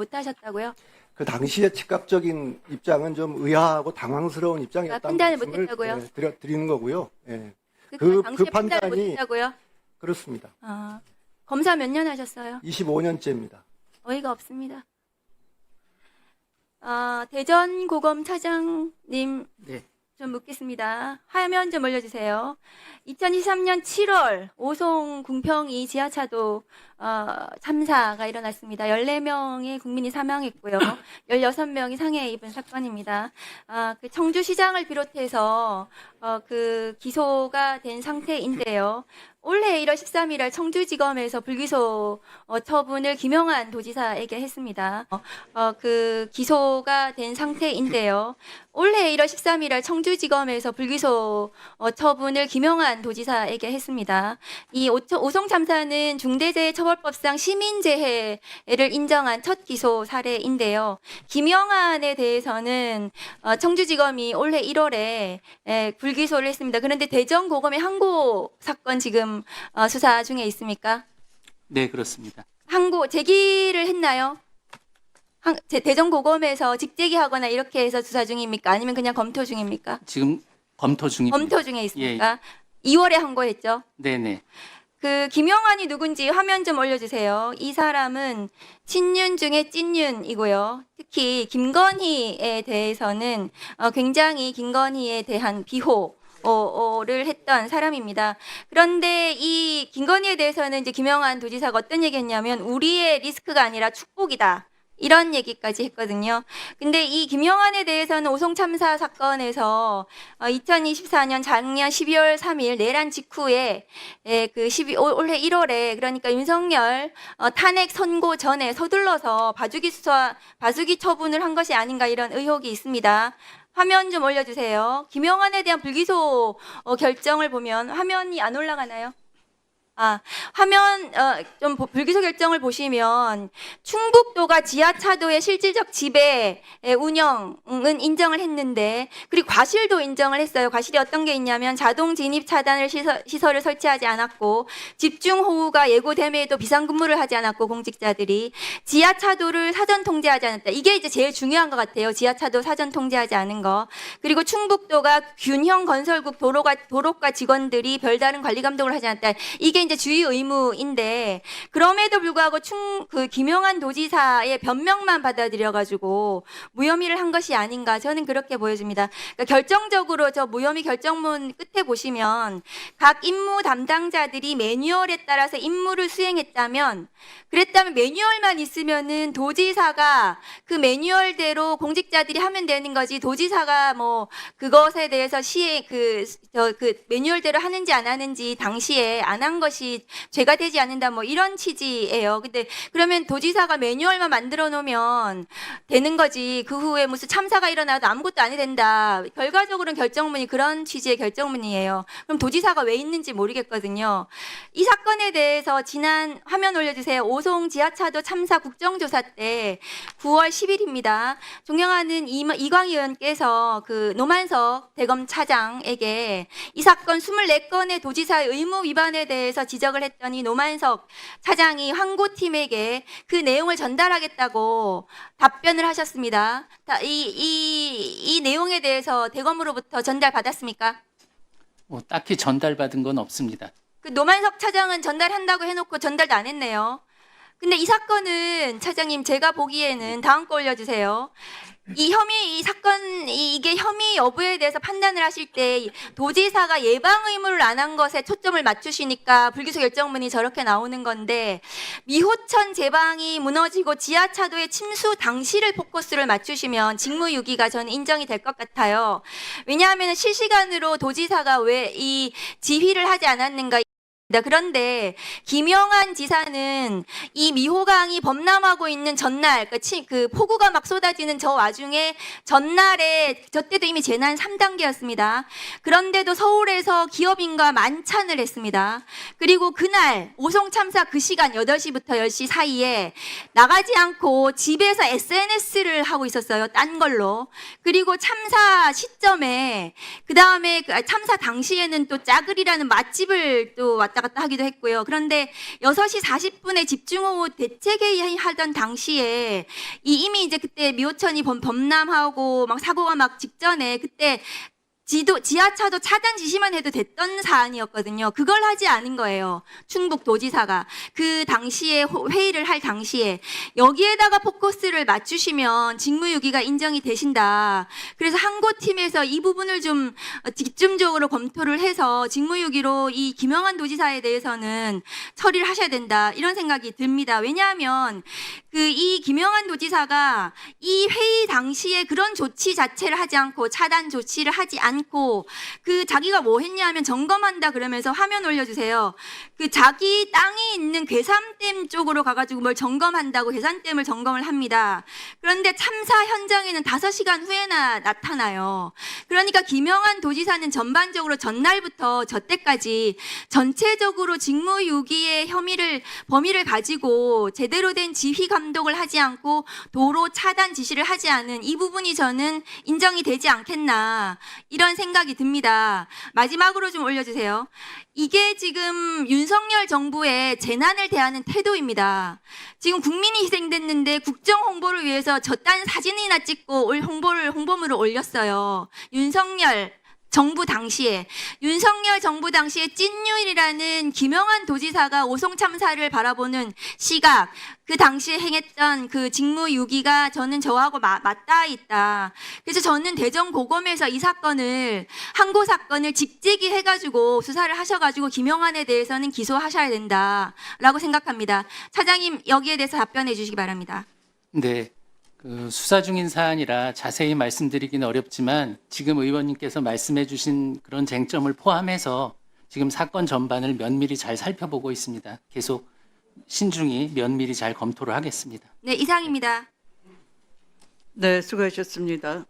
못하셨다고요? 그 당시의 즉각적인 입장은 좀 의아하고 당황스러운 입장이었다는 판단을 말씀을 못했다고요? 드리는 거고요. 예. 그 그 당시에 판단을 판단이 못했다고요? 그렇습니다. 검사 몇 년 하셨어요? 25년째입니다. 어이가 없습니다. 대전고검 차장님 네. 좀 묻겠습니다. 화면 좀 올려주세요. 2023년 7월 오송 궁평이 지하차도 참사가 일어났습니다. 14명의 국민이 사망했고요. 16명이 상해 입은 사건입니다. 그 청주시장을 비롯해서 그 기소가 된 상태인데요. 올해 1월 13일 청주지검에서 불기소 처분을 김영환 도지사에게 했습니다. 그 기소가 된 상태인데요. 올해 1월 13일 청주지검에서 불기소 처분을 김영환 도지사에게 했습니다. 이 오송 참사는 중대재해처벌법상 시민재해를 인정한 첫 기소 사례인데요. 김영환에 대해서는 청주지검이 올해 1월에 불기소를 했습니다. 그런데 대전고검의 항고 사건 지금 수사 중에 있습니까? 네, 그렇습니다. 항고 제기를 했나요? 대전고검에서 직제기하거나 이렇게 해서 수사 중입니까? 아니면 그냥 검토 중입니까? 지금 검토 중입니다. 검토 중에 있습니까? 2월에 항고했죠. 네네. 그 김영환이 누군지 화면 좀 올려주세요. 이 사람은 친윤 중에 찐윤이고요. 특히 김건희에 대해서는 굉장히 김건희에 대한 비호를 했던 사람입니다. 그런데 이 김건희에 대해서는 이제 김영환 도지사가 어떤 얘기했냐면 우리의 리스크가 아니라 축복이다. 이런 얘기까지 했거든요. 근데 이 김영환에 대해서는 오송 참사 사건에서 2024년 작년 12월 3일 내란 직후에 올해 1월에 그러니까 윤석열 탄핵 선고 전에 서둘러서 봐주기 처분을 한 것이 아닌가 이런 의혹이 있습니다. 화면 좀 올려주세요. 김영환에 대한 불기소 결정을 보면 화면이 안 올라가나요? 화면 좀 불기소 결정을 보시면 충북도가 지하차도의 실질적 지배 운영은 인정을 했는데 그리고 과실도 인정을 했어요. 과실이 어떤 게 있냐면 자동 진입 차단을 시설을 설치하지 않았고 집중 호우가 예고됨에도 비상근무를 하지 않았고 공직자들이 지하차도를 사전 통제하지 않았다. 이게 이제 제일 중요한 것 같아요. 지하차도 사전 통제하지 않은 거. 그리고 충북도가 균형 건설국 도로과 직원들이 별다른 관리 감독을 하지 않았다. 이게 이제 주의 의무인데 그럼에도 불구하고 그 김영환 도지사의 변명만 받아들여가지고 무혐의를 한 것이 아닌가 저는 그렇게 보여집니다. 그러니까 결정적으로 저 무혐의 결정문 끝에 보시면 각 임무 담당자들이 매뉴얼에 따라서 임무를 수행했다면 그랬다면 매뉴얼만 있으면은 도지사가 그 매뉴얼대로 공직자들이 하면 되는 거지 도지사가 뭐 그것에 대해서 시행 그 매뉴얼대로 하는지 안 하는지 당시에 안 한 것이 죄가 되지 않는다 뭐 이런 취지예요. 근데 그러면 도지사가 매뉴얼만 만들어 놓으면 되는 거지 그 후에 무슨 참사가 일어나도 아무것도 안 해도 된다. 결과적으로는 결정문이 그런 취지의 결정문이에요. 그럼 도지사가 왜 있는지 모르겠거든요. 이 사건에 대해서 지난 화면 올려주세요. 오송 지하차도 참사 국정조사 때 9월 10일입니다. 존경하는 이광희 의원께서 그 노만석 대검 차장에게 이 사건 24건의 도지사의 의무 위반에 대해서 지적을 했더니 노만석 차장이 항고팀에게 그 내용을 전달하겠다고 답변을 하셨습니다. 이 내용에 대해서 대검으로부터 전달받았습니까? 딱히 전달받은 건 없습니다. 그 노만석 차장은 전달한다고 해놓고 전달도 안 했네요. 근데 이 사건은 차장님 제가 보기에는 다음 거 올려주세요. 이 사건, 이게 혐의 여부에 대해서 판단을 하실 때 도지사가 예방 의무를 안 한 것에 초점을 맞추시니까 불기소 결정문이 저렇게 나오는 건데 미호천 제방이 무너지고 지하차도의 침수 당시를 포커스를 맞추시면 직무유기가 저는 인정이 될 것 같아요. 왜냐하면 실시간으로 도지사가 왜 이 지휘를 하지 않았는가. 그런데 김영환 지사는 이 미호강이 범람하고 있는 전날 그 폭우가 막 쏟아지는 저 와중에 전날에 저 때도 이미 재난 3단계였습니다. 그런데도 서울에서 기업인과 만찬을 했습니다. 그리고 그날 오송 참사 그 시간 8시부터 10시 사이에 나가지 않고 집에서 SNS를 하고 있었어요. 딴 걸로. 그리고 참사 시점에 그 다음에 참사 당시에는 또 짜글이라는 맛집을 또 왔다 갔다 하기도 했고요. 그런데 6시 40분에 집중호우 대책회의 하던 당시에 이미 이제 그때 미호천이 범람하고 막 사고가 막 직전에 그때 지하차도 차단 지시만 해도 됐던 사안이었거든요. 그걸 하지 않은 거예요. 충북도지사가. 그 당시에 회의를 할 당시에 여기에다가 포커스를 맞추시면 직무유기가 인정이 되신다. 그래서 항고팀에서 이 부분을 좀 집중적으로 검토를 해서 직무유기로 이 김영환 도지사에 대해서는 처리를 하셔야 된다. 이런 생각이 듭니다. 왜냐하면 이 김영환 도지사가 이 회의 당시에 그런 조치 자체를 하지 않고 차단 조치를 하지 않고 자기가 뭐 했냐 하면 점검한다 그러면서 화면 올려주세요. 자기 땅이 있는 괴산댐 쪽으로 가가지고 뭘 점검한다고 괴산댐을 점검을 합니다. 그런데 참사 현장에는 5시간 후에나 나타나요. 그러니까 김영환 도지사는 전반적으로 전날부터 저때까지 전체적으로 직무유기의 범위를 가지고 제대로 된 지휘 감독을 하지 않고 도로 차단 지시를 하지 않은 이 부분이 저는 인정이 되지 않겠나 이런 생각이 듭니다. 마지막으로 좀 올려주세요. 이게 지금 윤석열 정부의 재난을 대하는 태도입니다. 지금 국민이 희생됐는데 국정 홍보를 위해서 저딴 사진이나 찍고 홍보물을 올렸어요. 윤석열 정부 당시에 찐윤이라는 김영환 도지사가 오송 참사를 바라보는 시각, 그 당시에 행했던 그 직무유기가 저는 저하고 맞닿아 있다. 그래서 저는 대전고검에서 이 사건을 항고 사건을 직제기 해가지고 수사를 하셔가지고 김영환에 대해서는 기소하셔야 된다라고 생각합니다. 차장님 여기에 대해서 답변해 주시기 바랍니다. 네. 수사 중인 사안이라 자세히 말씀드리기는 어렵지만 지금 의원님께서 말씀해 주신 그런 쟁점을 포함해서 지금 사건 전반을 면밀히 잘 살펴보고 있습니다. 계속 신중히 면밀히 잘 검토를 하겠습니다. 네, 이상입니다. 네, 수고하셨습니다.